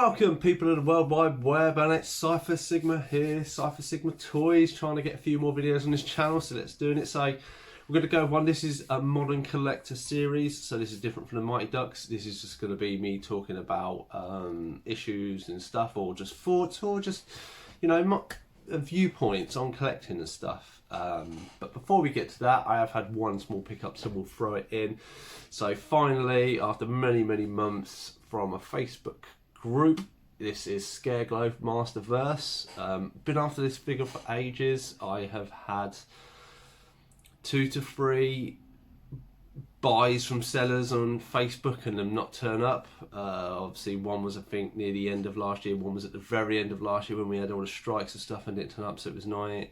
Welcome people of the World Wide Web, and it's Cypher Sigma here, Cypher Sigma Toys, trying to get a few more videos on this channel, so let's do it. So we're going to go one. This is a modern collector series, so this is different from the Mighty Ducks. This is just going to be me talking about issues and stuff, or just thoughts, or just, you know, viewpoints on collecting and stuff. But before we get to that, I have had one small pickup, so we'll throw it in. So finally, after many months from a Facebook group, this is Scareglow Masterverse. Been after this figure for ages. I have had 2 to 3 buys from sellers on Facebook and them not turn up. Obviously one was I think near the end of last year, one was at the very end of last year when we had all the strikes and stuff and didn't turn up, so it was annoying.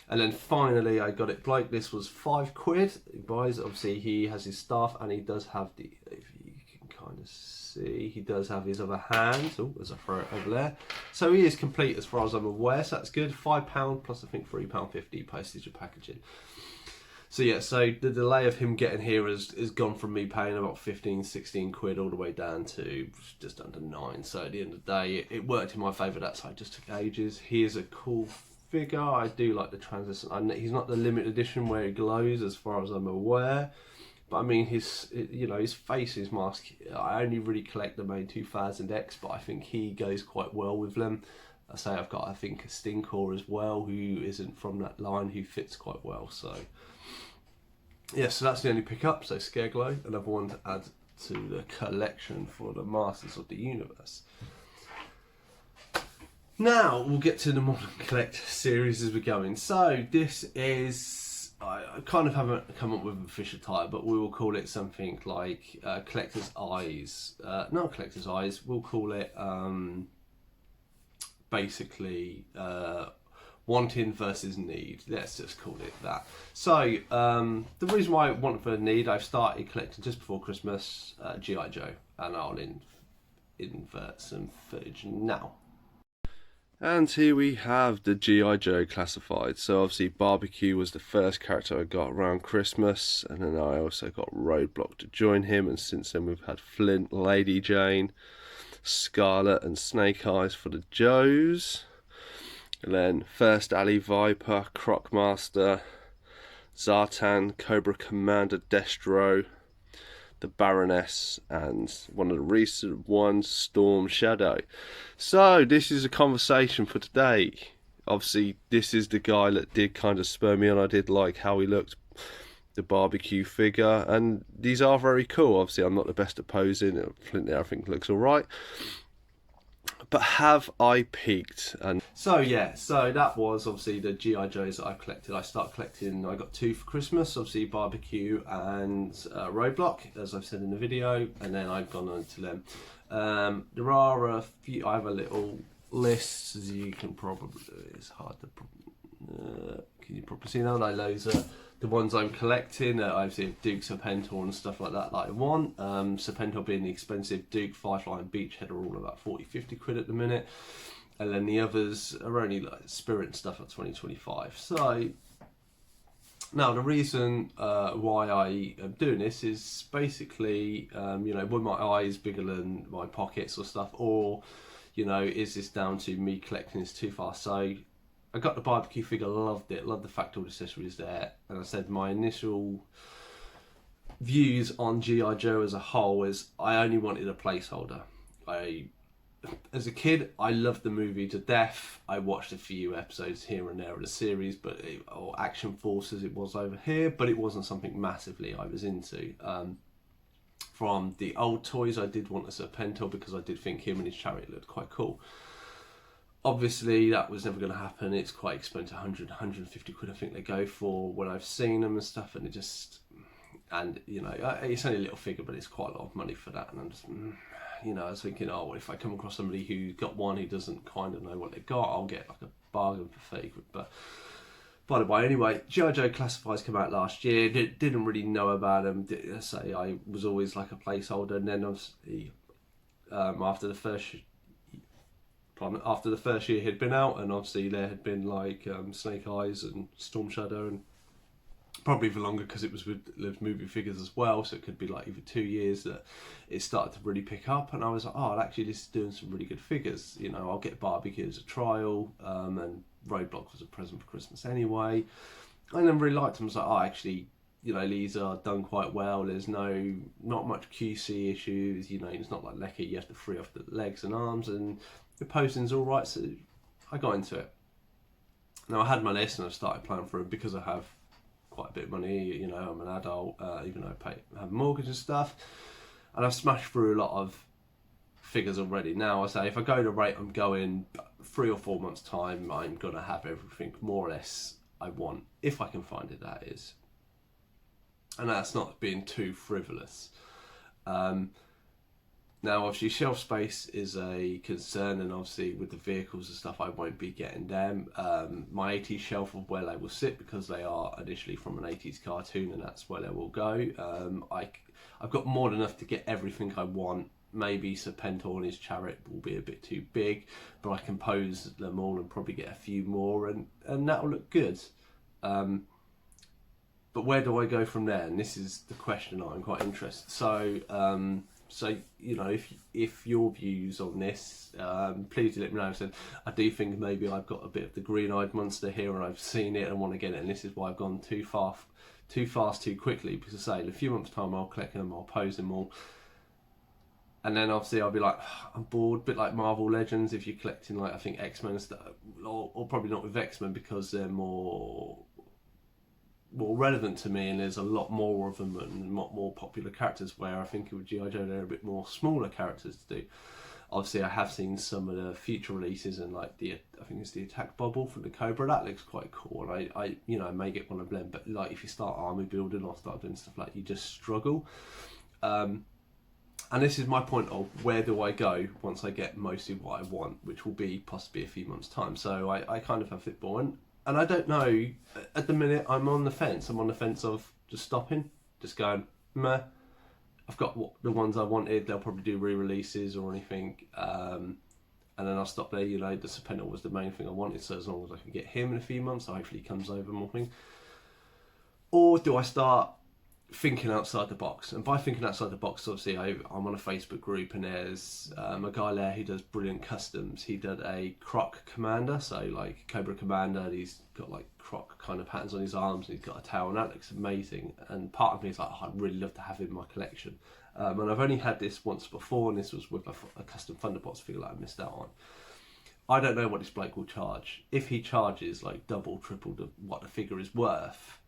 And then finally I got it. Blake, this was £5. He buys, obviously he has his staff and he does have the, if you can kind of see, he does have his other hand. Oh, there's a throw it over there. So he is complete as far as I'm aware, so that's good. £5 plus I think £3.50 postage and packaging. So yeah, so the delay of him getting here has gone from me paying about 15-16 quid all the way down to just under 9. So at the end of the day, it worked in my favour that side. Just took ages. He is a cool figure. I do like the transition. He's not the limited edition where he glows as far as I'm aware. But I mean, his face, his mask, I only really collect the main 2000X, but I think he goes quite well with them. I say I've got, I think, a Stinkor as well, who isn't from that line, who fits quite well. So yeah, so that's the only pickup. So Scareglow, another one to add to the collection for the Masters of the Universe. Now we'll get to the Modern Collector series as we're going. So this is, I kind of haven't come up with an official title, but we will call it something like Collector's Eyes. Not Collector's Eyes, we'll call it basically wanting versus need. Let's just call it that. So the reason why I want for need, I've started collecting just before Christmas G.I. Joe, and I'll invert some footage now. And here we have the G.I. Joe classified. So obviously Barbecue was the first character I got around Christmas, and then I also got Roadblock to join him, and since then we've had Flint, Lady Jane, Scarlet and Snake Eyes for the Joes. And then First Alley Viper, Crocmaster, Zartan, Cobra Commander, Destro, the Baroness, and one of the recent ones, Storm Shadow. So this is a conversation for today. Obviously this is the guy that did kind of spur me on. I did like how he looked, the Barbecue figure, and these are very cool. Obviously I'm not the best at posing. Flint there I think looks alright. But have I peaked? And so yeah, so that was obviously the G.I. Joes that I collected. I started collecting, I got 2 for Christmas, obviously Barbecue and Roadblock, as I've said in the video, and then I've gone on to them. There are a few, I have a little list, as you can probably, it's hard to, can you probably see now, like those are the ones I'm collecting. Obviously Duke, Serpentor and stuff like that I want. Serpentor being the expensive, Duke, Firefly and Beachhead are all about 40-50 quid at the minute. And then the others are only like Spirit and stuff at 20-25. So now the reason why I am doing this is basically, you know, when my eye is bigger than my pockets or stuff, or, you know, is this down to me collecting this too fast? So I got the Barbecue figure, loved it, loved the fact all the accessories there. And I said my initial views on G.I. Joe as a whole is I only wanted a placeholder. As a kid, I loved the movie to death. I watched a few episodes here and there of the series, or Action Forces it was over here, but it wasn't something massively I was into. From the old toys, I did want a Serpentor because I did think him and his chariot looked quite cool. Obviously that was never going to happen. It's quite expensive, 100-150 quid I think they go for when I've seen them and stuff, and it just, and you know, it's only a little figure, but it's quite a lot of money for that. And I'm just, you know, I was thinking, oh, if I come across somebody who got one who doesn't kind of know what they got, I'll get like a bargain for 30 quid. But by the way, anyway, G.I. Joe Classifieds came out last year. Didn't really know about them. Say I was always like a placeholder, and then obviously after the first year he'd been out, and obviously there had been like Snake Eyes and Storm Shadow and Probably for longer because it was with moving figures as well, so it could be like even 2 years that it started to really pick up. And I was like, oh, actually this is doing some really good figures. You know, I'll get Barbecue as a trial, and Roadblock was a present for Christmas anyway. And then really liked them. I was like, oh, actually, you know, these are done quite well. There's not much QC issues. You know, it's not like Lecky, you have to free off the legs and arms, and the posting's all right. So I got into it. Now I had my list and I started planning for it because I have quite a bit of money. You know, I'm an adult, even though I have a mortgage and stuff, and I've smashed through a lot of figures already. Now I say if I go the rate I'm going, 3 or 4 months time, I'm gonna have everything more or less I want, if I can find it, that is. And that's not being too frivolous. Now obviously shelf space is a concern, and obviously with the vehicles and stuff I won't be getting them. My 80s shelf of where they will sit, because they are initially from an 80s cartoon, and that's where they will go. I've got more than enough to get everything I want. Maybe Serpentor and his Chariot will be a bit too big, but I can pose them all and probably get a few more, and that'll look good. But where do I go from there? And this is the question I'm quite interested. So you know, if your views on this, please do let me know. So I do think maybe I've got a bit of the green-eyed monster here, and I've seen it and want to get it, and this is why I've gone too fast, too quickly. Because I say in a few months' time I'll collect them, I'll pose them all, and then obviously I'll be like, I'm bored. A bit like Marvel Legends, if you're collecting like I think X-Men and stuff, or probably not with X-Men because they're more relevant to me, and there's a lot more of them and a lot more popular characters, where I think with G.I. Joe they're a bit more smaller characters to do. Obviously I have seen some of the future releases, and like I think it's the Attack Bubble from the Cobra, that looks quite cool, and I you know, may get one of them, but like if you start army building or start doing stuff like, you just struggle. And this is my point of where do I go once I get mostly what I want, which will be possibly a few months time. So I kind of have Fitball, and I don't know, at the minute I'm on the fence. I'm on the fence of just stopping, just going, meh. I've got the ones I wanted, they'll probably do re-releases or anything, and then I'll stop there. You know, the Serpentor was the main thing I wanted, so as long as I can get him in a few months, hopefully he comes over more thing. Or do I start thinking outside the box? And by thinking outside the box, obviously I'm on a Facebook group, and there's a guy there who does brilliant customs. He did a Croc Commander, so like Cobra Commander, he's got like Croc kind of patterns on his arms, and he's got a tail, and that looks amazing. And part of me is like, oh, I'd really love to have him in my collection. And I've only had this once before, and this was with a custom Thunderbots figure that I missed out on. I don't know what this bloke will charge. If he charges like double, triple what the figure is worth,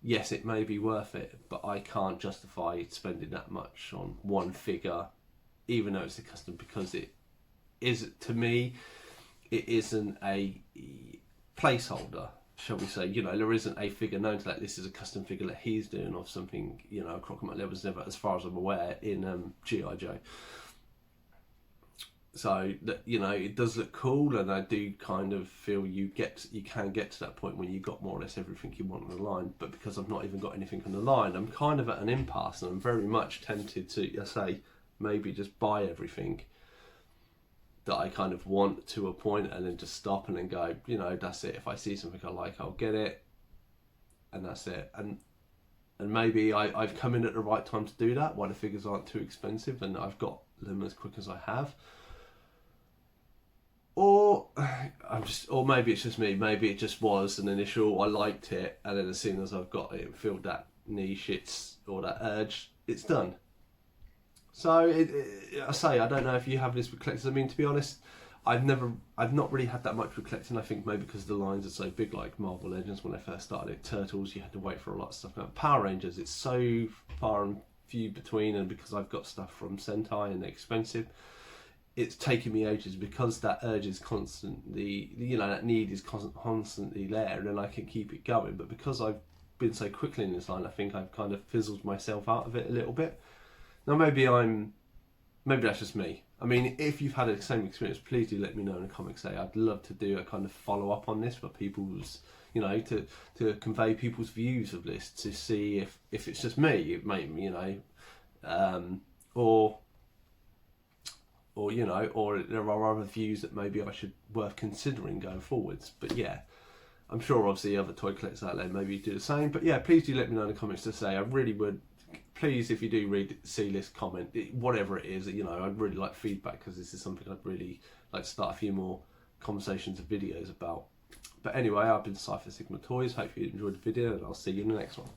yes, it may be worth it, but I can't justify spending that much on one figure, even though it's a custom, because it is, to me, it isn't a placeholder, shall we say. You know, there isn't a figure known to that. This is a custom figure that he's doing of something, you know, Crocomite there was never, as far as I'm aware, in G.I. Joe. So that, you know, it does look cool, and I do kind of feel you can get to that point when you got more or less everything you want on the line. But because I've not even got anything on the line, I'm kind of at an impasse, and I'm very much tempted to, I say, maybe just buy everything that I kind of want to a point, and then just stop and then go, you know, that's it. If I see something I like, I'll get it, and that's it. And maybe I've come in at the right time to do that, while the figures aren't too expensive, and I've got them as quick as I have. Or maybe it's just me. Maybe it just was an initial, I liked it, and then as soon as I've got it and filled that niche, or that urge, it's done. So I say, I don't know if you have this with collectors. I mean, to be honest, I've not really had that much with collecting. I think maybe because the lines are so big, like Marvel Legends when I first started it. Turtles, you had to wait for a lot of stuff. Now Power Rangers, it's so far and few between, and because I've got stuff from Sentai and they're expensive, it's taken me ages, because that urge is constantly, you know, that need is constantly there, and then I can keep it going. But because I've been so quickly in this line, I think I've kind of fizzled myself out of it a little bit. Now maybe that's just me. I mean, if you've had the same experience, please do let me know in the comments. Say, I'd love to do a kind of follow up on this for people's, you know, to convey people's views of this, to see if it's just me, it may, you know, or you know, or there are other views that maybe I should worth considering going forwards. But yeah, I'm sure obviously other toy collectors out there maybe do the same. But yeah, please do let me know in the comments to say. I really would. Please, if you do see this comment, whatever it is, you know, I'd really like feedback, because this is something I'd really like to start a few more conversations and videos about. But anyway, I've been Cypher Sigma Toys. Hope you enjoyed the video, and I'll see you in the next one.